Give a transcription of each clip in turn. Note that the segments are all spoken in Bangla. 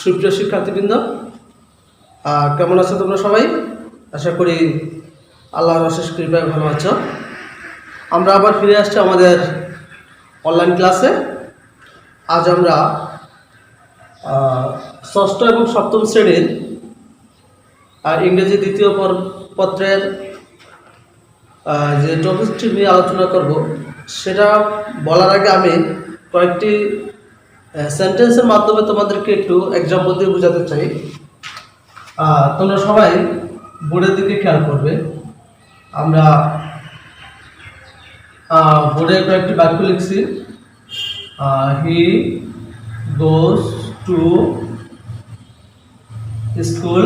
সুপ্রিয় শিক্ষার্থীবৃন্দ, কেমন আছো তোমরা সবাই? আশা করি আল্লাহর অশেষ কৃপায় ভালো আছো। আমরা আবার ফিরে আসছি আমাদের অনলাইন ক্লাসে। আজ আমরা ষষ্ঠ এবং সপ্তম শ্রেণীর ইংরেজি দ্বিতীয় পত্রের যে টপিকটি নিয়ে আলোচনা করব, সেটা বলার আগে আমি কয়েকটি সেন্টেন্সের মাধ্যমে তোমাদেরকে একটু এক্সাম্পল দিয়ে বোঝাতে চাই। তোমরা সবাই বোর্ডের দিকে খেয়াল করবে। আমরা বোর্ডে কয়েকটি বাক্য লিখছি। He goes to school,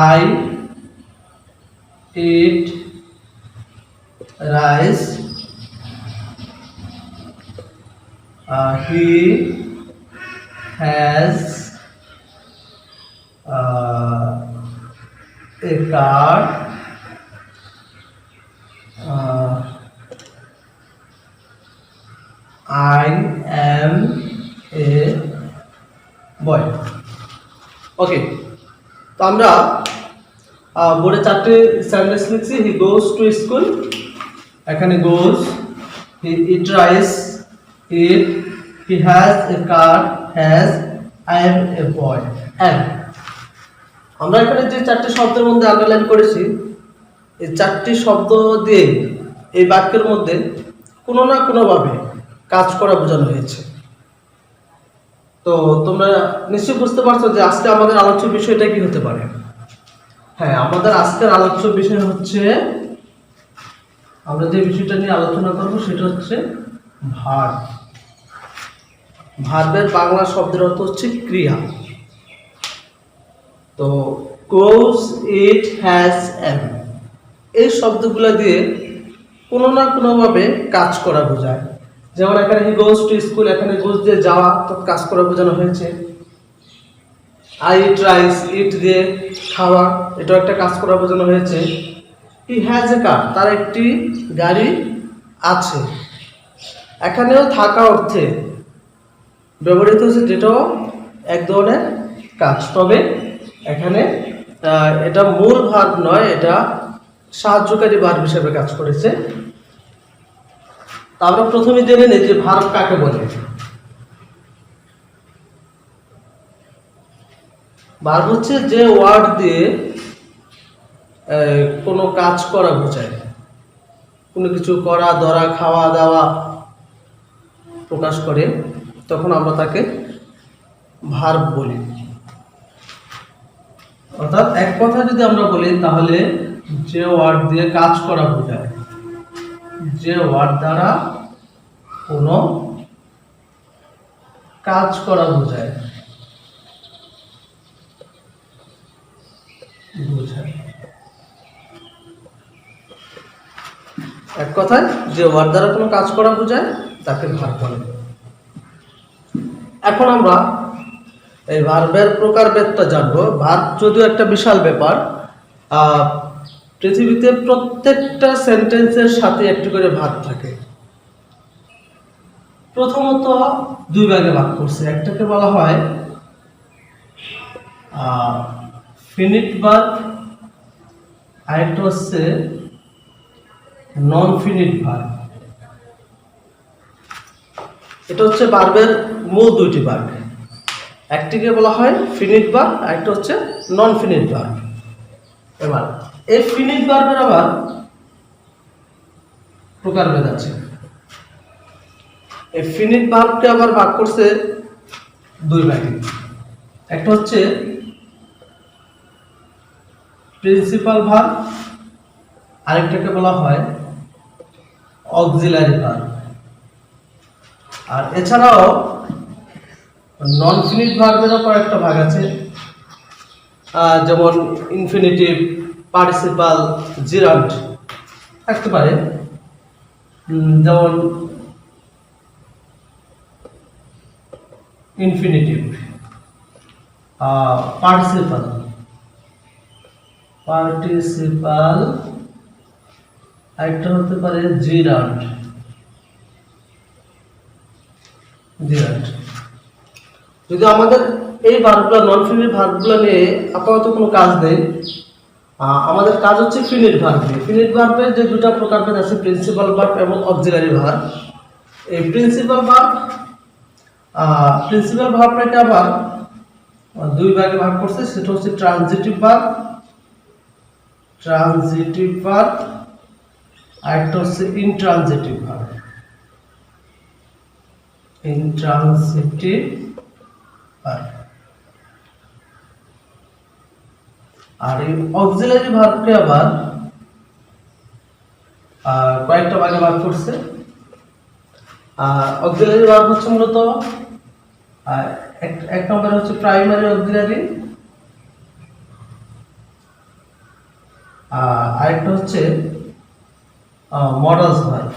I eat rice, he has a car, I am a boy. Okay, তো আমরা বোর্ডে চারটে সেন্টেন্স লিখছি। হি গোজ টু স্কুল, এখানে goes, he eat rice, eat, he has a car, has, I am a boy, and আমরা এখানে যে চারটি শব্দের মধ্যে আন্ডারলাইন করেছি, এই চারটি শব্দ দিয়ে এই বাক্যের মধ্যে কোনো না কোনোভাবে কাজ করা বোঝানো হয়েছে। তো তোমরা নিশ্চয়ই বুঝতে পারছো যে আজকে আমাদের আলোচ্য বিষয়টা কি হতে পারে। হ্যাঁ, আমাদের আজকের আলোচ্য বিষয় হচ্ছে, আমরা যে বিষয়টা নিয়ে আলোচনা করব সেটা হচ্ছে ভার্ব। ভার্বের বাংলা শব্দের অর্থ হচ্ছে ক্রিয়া। তো গোজ, ইট, হ্যাজ, এম, এই শব্দগুলো দিয়ে কোনো না কোনোভাবে কাজ করা বোঝায়। যেমন এখানে হি গোজ টু স্কুল, এখানে গোজ দিয়ে যাওয়া, তো কাজ করা বোঝানো হয়েছে। আই ইট রাইস, ইট দিয়ে খাওয়া, এটাও একটা কাজ করা বোঝানো হয়েছে। হি হ্যাজ এ কার, তার একটি গাড়ি আছে, এখানেও থাকা অর্থে ব্যবহৃত হচ্ছে, যেটাও এক ধরনের কাজ। তবে এখানে এটা মূল ভার্ব নয়, এটা সাহায্যকারী ভার্ব হিসেবে কাজ করেছে। তা আমরা প্রথমে জেনে নিই যে ভার্ব কাকে বলে। ভার্ব হচ্ছে যে ওয়ার্ড দিয়ে কোনো কাজ করা বোঝায়, কোনো কিছু করা, ধরা, খাওয়া দাওয়া প্রকাশ করে, তখন আমরা তাকে ভার্ব বলি। অর্থাৎ এক কথা যদি আমরা বলি, তাহলে যে ওয়ার্ড দিয়ে কাজ করা বোঝায়, যে ওয়ার্ড দ্বারা কোনো কাজ করা বোঝায়, এক কথায় যে ওয়ার্ড দ্বারা কোনো কাজ করা বোঝায় তাকে ভার্ব বলে। এখন আমরা এই ভার্বের প্রকারভেদটা জানবো। ভার্ব যদিও একটা বিশাল ব্যাপার, পৃথিবীতে প্রত্যেকটা সেন্টেন্সের সাথে একটু করে ভার্ব থাকে। প্রথমত দুই ভাগে ভাগ করছে। একটাকে বলা হয় ফিনিট ভার্ব, আরেকটা হচ্ছে নন ফিনিট ভার্ব। এটা হচ্ছে ভার্বের মূল দুইটি ভাগ। একটিকে বলা হয় ফিনিট ভার্ব, আরেকটা হচ্ছে নন ফিনিট ভার্ব। এবার এই ফিনিট ভার্বের আবার প্রকারভেদ আছে। এই ফিনিট ভার্বকে আবার ভাগ করছে দুই ভাগে। একটা হচ্ছে প্রিন্সিপাল ভার্ব, আরেকটাকে বলা হয় অক্সিলারি ভার্ব। আর এছাড়াও নন ফিনিট ভার্বেরও কয়েকটা ভাগ আছে, যেমন ইনফিনিটিভ, পার্টিসিপাল, জিরান্ট থাকতে পারে। যেমন ইনফিনিটিভ, পার্টিসিপাল, আরেকটা হতে পারে জিরান্ট। যদি আমাদের এই ভার্বগুলো নন ফিনিট ভার্বগুলো নিয়ে আপাতত কোনো কাজ নেই, আমাদের কাজ হচ্ছে ফিনিট ভার্ব নিয়ে। ফিনিট ভার্বের যে দুটো প্রকারভেদ আছে, প্রিন্সিপাল ভার্ব এবং অক্সিলারি ভার্ব। এই প্রিন্সিপাল ভার্বটাকে আবার দুই ভাগে ভাগ করছে, সেটা হচ্ছে ট্রানজিটিভ ভার্ব আর একটা হচ্ছে ইনট্রানজিটিভ ভার্ব। আর এই অক্সিলারি ভার্বকে আবার কয়েকটা ভাগে ভাগ করছে। অক্সিলারি ভার্ব হচ্ছে মূলত এক নম্বরে হচ্ছে প্রাইমারি অক্সিলারি, আরেকটা হচ্ছে মডালস ভার্ব।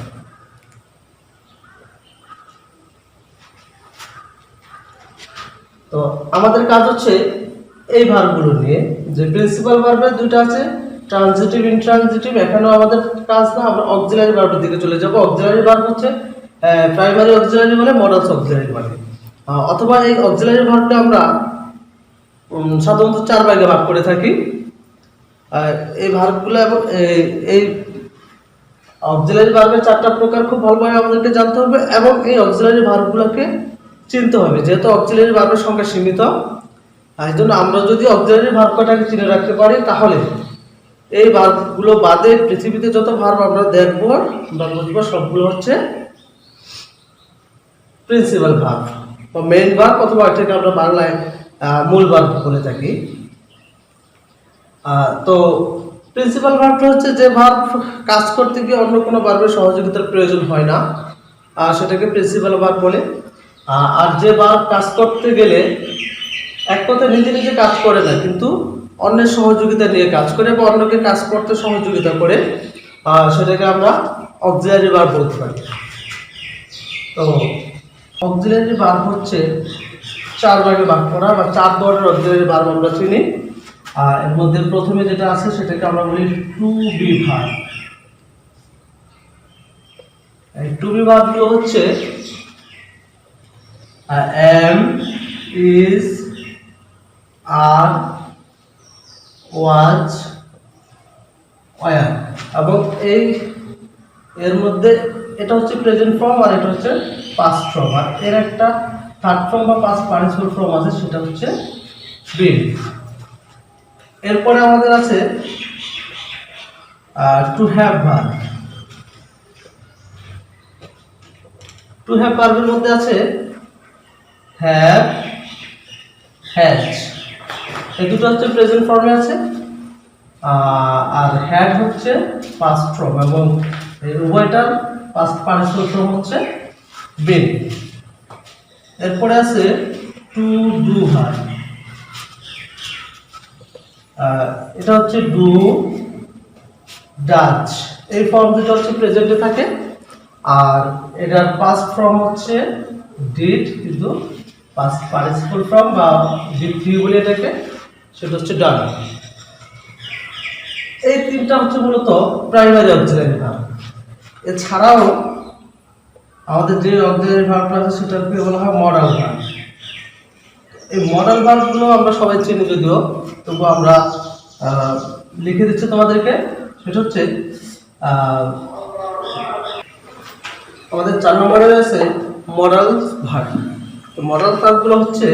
তো আমাদের কাজ হচ্ছে এই ভার্বগুলো নিয়ে, যে প্রিন্সিপাল ভার্বের দুটো আছে ট্রানজিটিভ ইনট্রানজিটিভ, এখানেও আমাদের কাজ না, আমরা অক্সিলারি ভার্বের দিকে চলে যাব। অক্সিলারি ভার্ব হচ্ছে প্রাইমারি অক্সিলারি বলে, মডালস অক্সিলারি বলে, অথবা এই অক্সিলারি ভার্বটা আমরা সাধারণত চার ভাগে ভাগ করে থাকি। এই ভার্বগুলো এবং এই অক্সিলারি ভার্বের চারটা প্রকার খুব ভালোভাবে আমাদেরকে জানতে হবে এবং এই অক্সিলারি ভার্বগুলোকে চিনতে হবে, যেহেতু অক্সিলারি ভার্বের সংখ্যা সীমিত। এই জন্য আমরা যদি অক্সিলারি ভার্ব কটাকে চিনে রাখতে পারি, তাহলে এই ভার্বগুলো বাদে পৃথিবীতে যত ভার্ব আমরা দেখবো বা বুঝবো সবগুলো হচ্ছে প্রিন্সিপাল ভার্ব বা মেইন ভার্ব, অথবা এটাকে আমরা বাংলায় মূল ভার্ব বলে থাকি। তো প্রিন্সিপাল ভার্বটা হচ্ছে যে ভার্ব কাজ করতে গিয়ে অন্য কোনো ভার্বের সহযোগিতার প্রয়োজন হয় না, সেটাকে প্রিন্সিপাল ভার্ব বলে। আর যে ভার্ব কাজ করতে গেলে এক কথায় নিজে নিজে কাজ করে না, কিন্তু অন্যের সহযোগিতা নিয়ে কাজ করে বা অন্যকে কাজ করতে সহযোগিতা করে, সেটাকে আমরা অক্সিলারি ভার্ব বলতে পারি। তো অক্সিলারি ভার্ব হচ্ছে চার ভাগে ভাগ করা, বা চার ধরনের অক্সিলারি ভার্ব আমরা চিনি। এর মধ্যে প্রথমে যেটা আছে সেটাকে আমরা বলি টু বি ভার্ব। এই টু বি ভার্বগুলো হচ্ছে am, is, are, was, were, এবং এর মধ্যে এটা হচ্ছে প্রেজেন্ট ফর্ম আর এটা হচ্ছে পাস্ট ফর্ম, আর এর একটা থার্ড ফর্ম বা পাস্ট পার্টিসিপল ফর্ম আছে, সেটা হচ্ছে বিন। এরপরে আমাদের আছে to have verb. To have ভার্বের মধ্যে আছে হ্যাভ, হ্যাজ, এই দুটো হচ্ছে প্রেজেন্ট ফর্মে আছে, আর হ্যাড হচ্ছে পাস্ট ফর্ম, এবং এই উভয়টার পাস্ট পার্টিসিপল ফর্ম হচ্ছে বিন। এরপরে আছে টু ডু ভার্ব। এটা হচ্ছে ডু, ডাচ, এই ফর্ম দুটো হচ্ছে প্রেজেন্টে থাকে, আর এটার পাস্ট ফর্ম হচ্ছে ডিড, কিন্তু পাস্ট পার্টিসিপল ফর্ম বা ডিড থ্রি বলে এটাকে, সেটা হচ্ছে ডান। এই তিনটা হচ্ছে মূলত প্রাইমারি অক্সিলারি ভার্ব। এছাড়াও আমাদের যে অক্সিলারি ভার্বটা আছে সেটাকে বলা হয় মডাল ভার্ব। এই মডাল ভার্বগুলো আমরা সবাই চিনি যদিও, তবু আমরা লিখে দিচ্ছি তোমাদেরকে। সেটা হচ্ছে আমাদের 4 নম্বরে রয়েছে মডাল ভার্ব। তো মডাল ভার্বগুলো হচ্ছে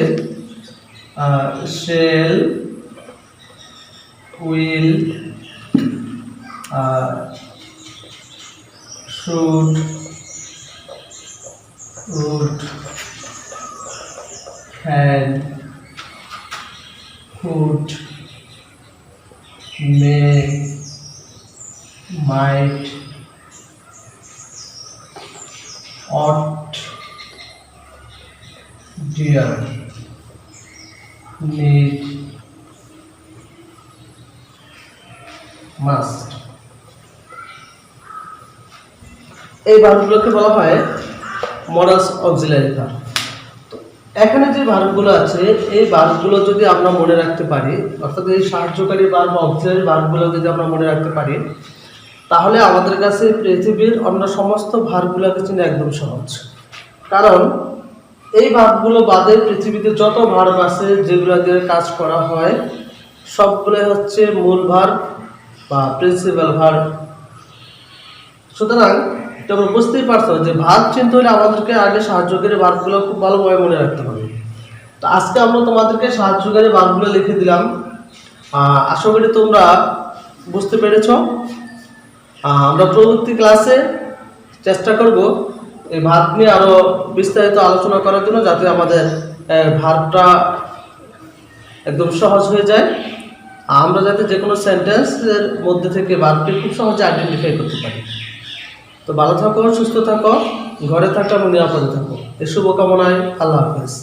shall, will, should, would, can, could, may, might, ought, dare, need, must। এই ভার্বগুলোকে বলা হয় মডালস অক্সিলারি ভার্ব। তো এখানে যে ভার্বগুলো আছে এই ভার্বগুলো যদি আমরা মনে রাখতে পারি, অর্থাৎ এই সাহায্যকারী ভার্ব বা অক্সিলারি ভার্বগুলো যদি আমরা মনে রাখতে পারি, তাহলে আমাদের কাছে পৃথিবীর অন্য সমস্ত ভার্বগুলোকে চিনে একদম সহজ। কারণ এই ভার্বগুলো বাদে পৃথিবীতে যত ভার্ব আছে যেগুলো দিয়ে কাজ করা হয় সবগুলো হচ্ছে মূল ভার্ব বা প্রিন্সিপাল ভার্ব। সুতরাং তোমরা বুঝতেই পারছো যে ভার্ব চিনতে হলে আমাদেরকে আগে সাহায্যকারী ভার্বগুলো খুব ভালোভাবে মনে রাখতে হবে। তো আজকে আমরা তোমাদেরকে সাহায্যকারী ভার্বগুলো লিখে দিলাম। আশা করি তোমরা বুঝতে পেরেছ। আমরা পরবর্তী ক্লাসে চেষ্টা করব এই ভার্ব নিয়ে আরো বিস্তারিত আলোচনা করার জন্য, যাতে আমাদের ভার্বটা একদম সহজ হয়ে যায়, আমরা যাতে যে কোনো সেন্টেন্সের মধ্যে থেকে ভার্বটি খুব সহজে আইডেন্টিফাই করতে পারি। তো ভালো থাকো, সুস্থ থাকো, ঘরে থাকো এবং নিরাপদে থাকো। এই শুভকামনায় আল্লাহ হাফেজ।